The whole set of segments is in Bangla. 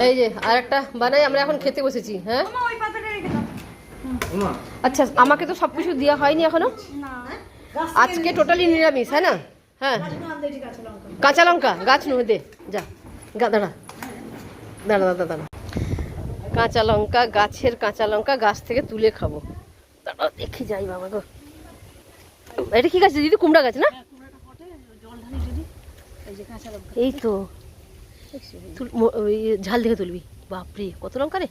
এই যে আর একটা বানাই, আমরা এখন খেতে বসেছি। হ্যাঁ আচ্ছা, আমাকে তো সবকিছু দেওয়া হয়নি এখনো। আজকে টোটালি নিরামিষ, হ্যাঁ না? হ্যাঁ, কাঁচা লঙ্কা গাছ নো দে যা, দাঁড়া দাঁড়া দাদা দাঁড়া। কাঁচা লঙ্কা, গাছের কাঁচা লঙ্কা, গাছ থেকে তুলে খাবো। দাঁড়া দেখি যাই বাবা গো। এটা কি গাছ দিদি? কুমড়া গাছ না? এই তো ওই ঝাল দেখে তুলবি। বাপরে কত লঙ্কা রে!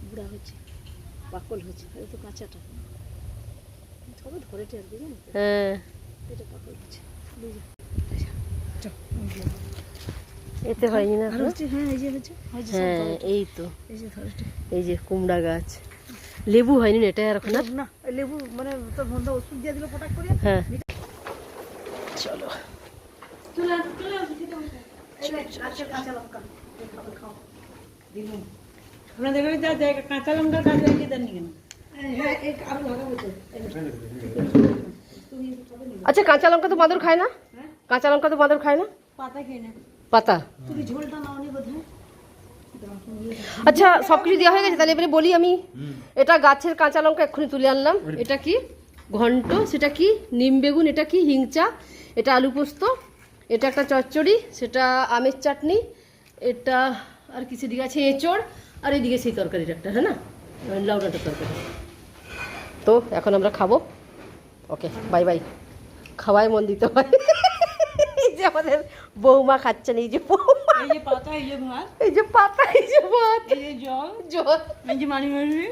বুড়া হচ্ছে, পাকল হচ্ছে, তো কাঁচাটা সবে ধরেছে আর কি। হ্যাঁ এটা পাকল হচ্ছে, এতে হয়নি না? হ্যাঁ এই তো, এই যে কুমড়া গাছ। লেবু হয়নি না এটা এখন না? লেবু মানে তোর বন্ধু ওষুধ দিয়ে দিল পটাক করে। হ্যাঁ চলো কাঁচা লঙ্কা গাছ লাগিয়ে দেননি কেন? আচ্ছা কাঁচা লঙ্কা তো বাঁদর খায় না? কাঁচা লঙ্কা তো বাঁদর খায় না? পাতা খেয়ে না, পাতা। তুমি ঝোলটা নাওনি বোধহয়। আচ্ছা সবকিছু দেওয়া হয়ে গেছে, তাহলে এবারে বলি আমি। এটা গাছের কাঁচা লঙ্কা এক্ষুনি তুলে আনলাম। এটা কি ঘন্ট, সেটা কি নিম বেগুন, এটা কি হিংচা, এটা আলু পোস্ত, এটা একটা চচ্চড়ি, সেটা আমের চাটনি, এটা আর কিছু দিকে আছে এঁচড়, আর এদিকে সেই তরকারিটা একটা, হ্যাঁ না, লাউডাটার তরকারি। তো এখন আমরা খাবো। Okay bye bye. খাওয়ায় মন দিতে হয়। এই যে আমাদের বৌমা খাচ্ছেন, এই যে বৌমা, এই যে পাতা, এই যে ভাত, এই যে পাতা, এই যে ভাত, এই যে জল, জল, এই যে মানি মানি।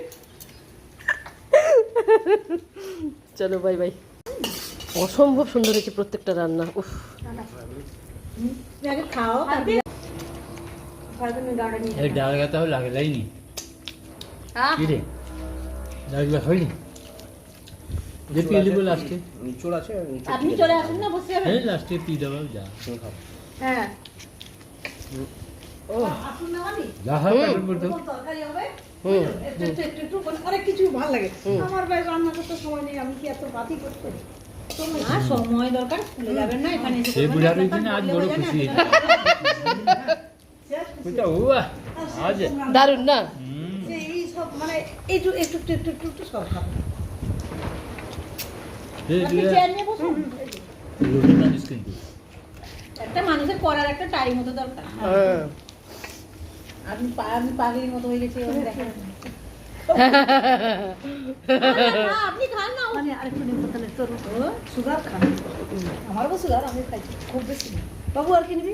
চলো বাই বাই। অসম্ভব সুন্দর হয়েছে প্রত্যেকটা রান্না। উফ খাও ডাল গাতা লাগে লাইনি কি রে ডাল গাছ হয়নি যে পি লিবো লাস্টে নিচুর আছে, আপনি চলে আসুন না, বসে যাবেন। হ্যাঁ লাস্টে পি দেবো যা হ্যাঁ ও যা হয় কাটুন বলতো তরকারি হবে একটু অনেক কিছু ভালো লাগে। আমার ভাই রান্না করতে সময় নেই, আমি কি এত বাতি করতে? না সময় দরকার, ভুলে যাবেন না এখানে এসে। সেই বুঝার জন্য আজ বড় খুশি বুঝা ও আজ দারুণ না? যে এই সব মানে একটু একটু একটু একটু একটু সব খাবো। আপনি চেয়ার নিয়ে বসুন। একটা মানুষের করার একটা টাইম মতো দরকার। হ্যাঁ আমি পাগলির মতো হয়ে গেছি দেখেন। আপনি খান না, মানে আরেকটু নিব তাহলে তোর সুগার খান। আমারও সুগার, আমি খাইছি খুব বেশি না। বাবু আর কি নিবি?